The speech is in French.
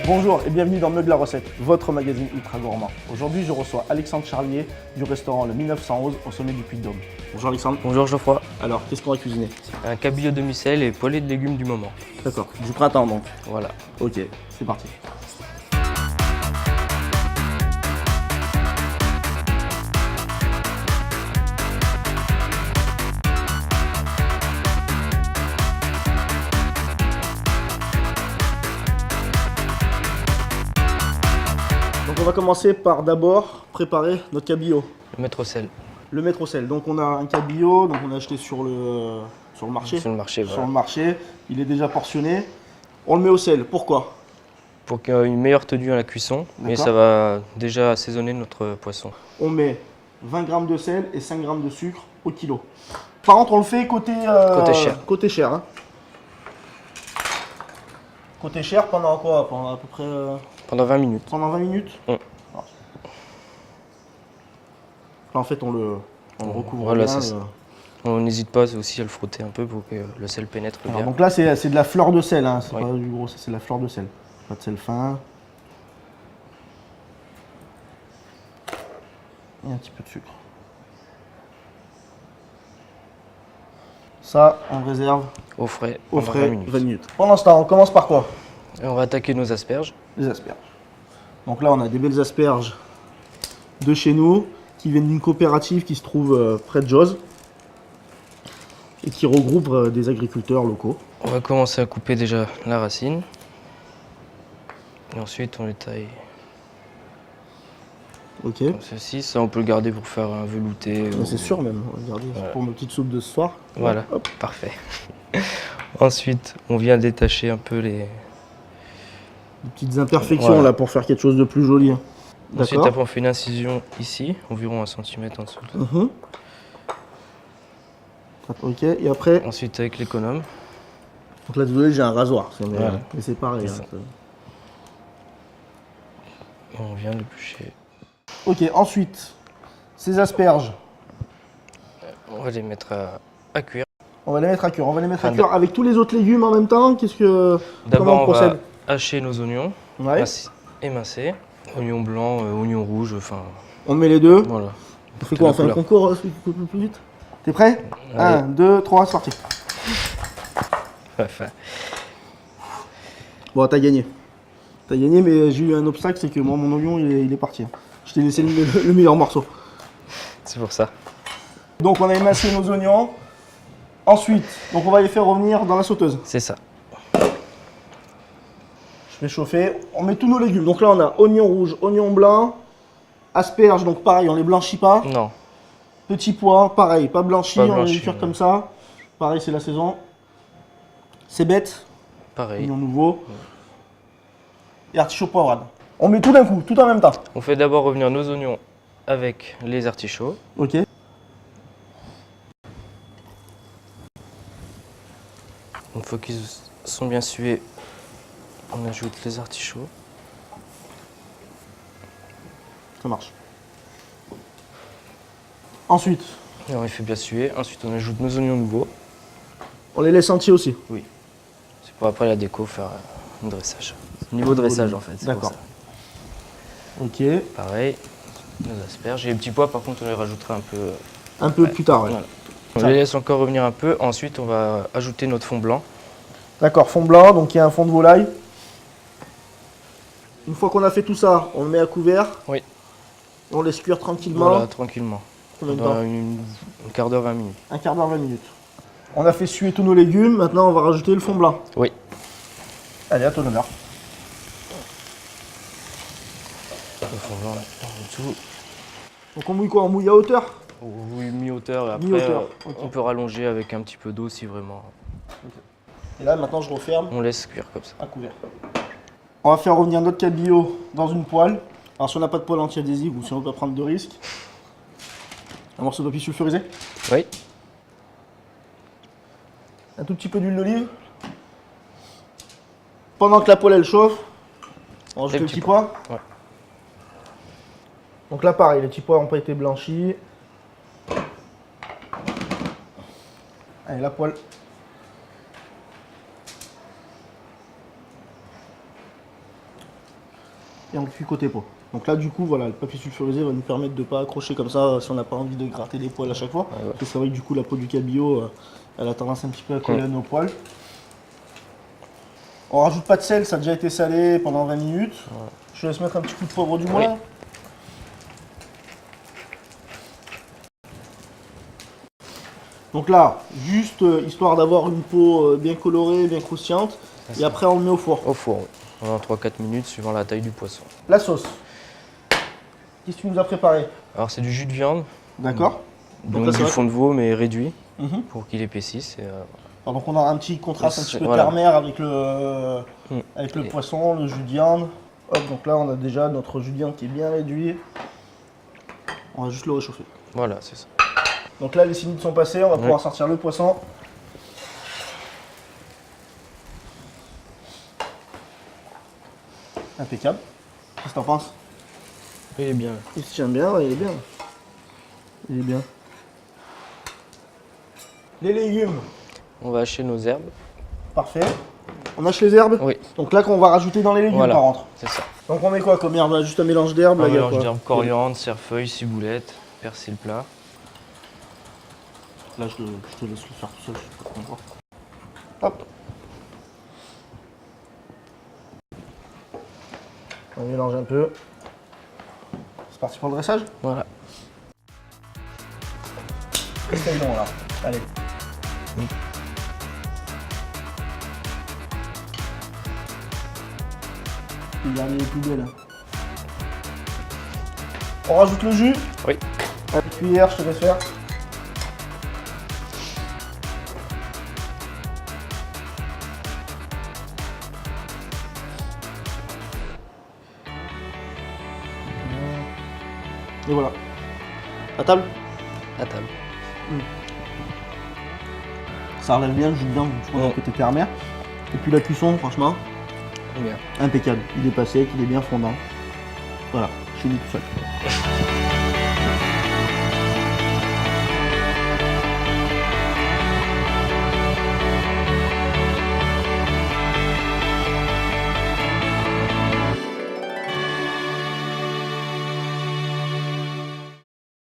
Bonjour et bienvenue dans Meug la recette, votre magazine ultra gourmand. Aujourd'hui, je reçois Alexandre Charlier du restaurant Le 1911 au sommet du Puy-de-Dôme. Bonjour Alexandre. Bonjour Geoffroy. Alors, qu'est-ce qu'on va cuisiner? Un cabillaud de mussel et poêlée de légumes du moment. D'accord, du printemps donc. Voilà. Ok, c'est parti. Donc on va commencer par d'abord préparer notre cabillaud. Le mettre au sel. Le mettre au sel. Donc on a un cabillaud, donc on a acheté sur le marché. Sur le marché, voilà. Sur le marché, il est déjà portionné. On le met au sel, pourquoi? Pour qu'il y ait une meilleure tenue à la cuisson, mais ça va déjà assaisonner notre poisson. On met 20 g de sel et 5 g de sucre au kilo. Par contre, on le fait côté chair. Côté chair. Hein. Côté chair pendant quoi? Pendant à peu près... Pendant 20 minutes. Pendant 20 minutes. Là, en fait, on le recouvre voilà, bien. c'est ça. On n'hésite pas aussi à le frotter un peu pour que le sel pénètre Alors, bien. donc là, c'est de la fleur de sel. Hein. C'est Oui. pas du gros, c'est de la fleur de sel. Pas de sel fin. Et un petit peu de sucre. Ça, on réserve Au frais, au pendant frais 20 minutes. 20 minutes. Pendant ce temps, on commence par quoi? Et on va attaquer nos asperges. Les asperges. Donc là, on a des belles asperges de chez nous qui viennent d'une coopérative qui se trouve près de Joz et qui regroupe des agriculteurs locaux. On va commencer à couper déjà la racine. Et ensuite, on les taille Ok. comme ceci. Ça, on peut le garder pour faire un velouté. ou- C'est sûr même. Regardez, Voilà. pour ma petite soupe de ce soir. Voilà, Hop. parfait. Ensuite, on vient détacher un peu les... Des petites imperfections Voilà. là pour faire quelque chose de plus joli. Hein. Ensuite, D'accord. après, on fait une incision ici, environ 1 cm en dessous. Mhm. Ok. Et après, Ensuite, avec l'économe, donc là désolé, j'ai un rasoir. Voilà. Mais c'est pareil. C'est Hein, ça. on vient le bûcher. ok. Ensuite, ces asperges, On va les mettre à cuire. on va les mettre à cuire. On va les mettre à Enfin, cuire avec tous les autres légumes en même temps. Qu'est-ce que comment D'abord, on on va procède? hacher nos oignons, Ouais. émincer. Oignons blancs, oignons rouges, enfin, On met les deux. voilà. On fait quoi? On fait un couleur. concours celui qui coupe le plus vite? T'es prêt? Allez. 1, 2, 3, c'est parti. Enfin, Bon, t'as gagné. T'as gagné, mais j'ai eu un obstacle, c'est que moi, mon oignon, il est parti. Je t'ai laissé le meilleur morceau. c'est pour ça. Donc, on a émincé nos oignons. Ensuite, donc on va les faire revenir dans la sauteuse. C'est ça. Je fais chauffer. On met tous nos légumes. Donc là, on a oignon rouge, oignon blanc, asperges. Donc pareil, on les blanchit pas. Non, Petits pois, pareil, pas blanchi. Pas On blanchi, les cuire ouais. comme ça. Pareil, c'est la saison. C'est bête. pareil. Oignon nouveau. Et artichaut poivrade. On met tout d'un coup, tout en même temps. On fait d'abord revenir nos oignons avec les artichauts. Ok. Une fois qu'ils sont bien sués, on ajoute les artichauts. Ça marche. Ensuite, Et on les fait bien suer. Ensuite, on ajoute nos oignons nouveaux. on les laisse entiers aussi. C'est pour après la déco faire un dressage. Niveau dressage en fait. c'est pour D'accord. ça. Ok. Pareil, nos asperges. Et les petits pois, par contre, on les rajoutera un peu. Un peu plus tard, ouais. Voilà. On les laisse encore revenir un peu. Ensuite, on va ajouter notre fond blanc. D'accord, fond blanc, donc il y a un fond de volaille. Une fois qu'on a fait tout ça, on le met à couvert. Oui. On laisse cuire tranquillement. Voilà, tranquillement. Combien de Dans temps? un quart d'heure, 20 minutes. Un quart d'heure, 20 minutes. On a fait suer tous nos légumes, maintenant on va rajouter le fond blanc. Oui. Allez, à ton honneur. Le fond blanc là, en dessous. Donc on mouille quoi? On mouille à hauteur? Oui, mi-hauteur. Et après, Mi-hauteur, ok. on peut rallonger avec un petit peu d'eau si vraiment. Et là, maintenant je referme On laisse cuire comme ça. à couvert. On va faire revenir notre cabillaud dans une poêle. Alors si on n'a pas de poêle anti-adhésive ou si on ne veut pas prendre de risque, un morceau de papier sulfurisé, Oui. un tout petit peu d'huile d'olive. Pendant que la poêle elle chauffe, on rajoute Les les petits petits pois. Ouais. Donc là pareil, les petits pois n'ont pas été blanchis. Allez, la poêle. et on le cuit côté peau. Donc là du coup voilà, le papier sulfurisé va nous permettre de ne pas accrocher comme ça si on n'a pas envie de gratter les poils à chaque fois. Ouais. Parce que c'est vrai que du coup la peau du cabillaud elle a tendance un petit peu à coller à nos poils. On rajoute pas de sel, ça a déjà été salé pendant 20 minutes. Ouais. Je te laisse mettre un petit coup de poivre du moulin. Oui. Donc là, juste histoire d'avoir une peau bien colorée, bien croustillante. Et après on le met au four. Au four, oui. Pendant 3-4 minutes suivant la taille du poisson. La sauce. Qu'est-ce que tu nous as préparé? Alors c'est du jus de viande, D'accord. donc là, c'est du vrai fond de veau mais réduit Mhm. pour qu'il épaississe. Et, Alors, donc on aura un petit contraste un petit peu Voilà. terre-mer avec le Et- poisson, le jus de viande. Hop, donc là on a déjà notre jus de viande qui est bien réduit. On va juste le réchauffer. Voilà, c'est ça. Donc là les 6 minutes sont passées, on va pouvoir sortir le poisson. Impeccable. Qu'est-ce que t'en penses? Il est bien. Il se tient bien, ouais, il est bien. Il est bien. Les légumes, On va hacher nos herbes. parfait. On hache les herbes. Oui, Donc là qu'on va rajouter dans les légumes Voilà. par contre. c'est ça. Donc on met quoi comme herbe? Juste un mélange d'herbes. Un là, il y a mélange quoi? d'herbes, coriandre, cerfeuil, ciboulette, persil plat. Là je te laisse le faire tout seul, je sais pas trop encore. Hop. On mélange un peu. C'est parti pour le dressage? Voilà. Essayons là. Allez. Le dernier est plus belle. On rajoute le jus. Oui. À la cuillère, je te laisse faire. Et voilà. À table. À table. Ça relève bien le jus de viande, tu vois, côté terre-mer. Et puis la cuisson, franchement, Bien. impeccable. Il est pas sec, il est bien fondant. Voilà, chez nous tout seul.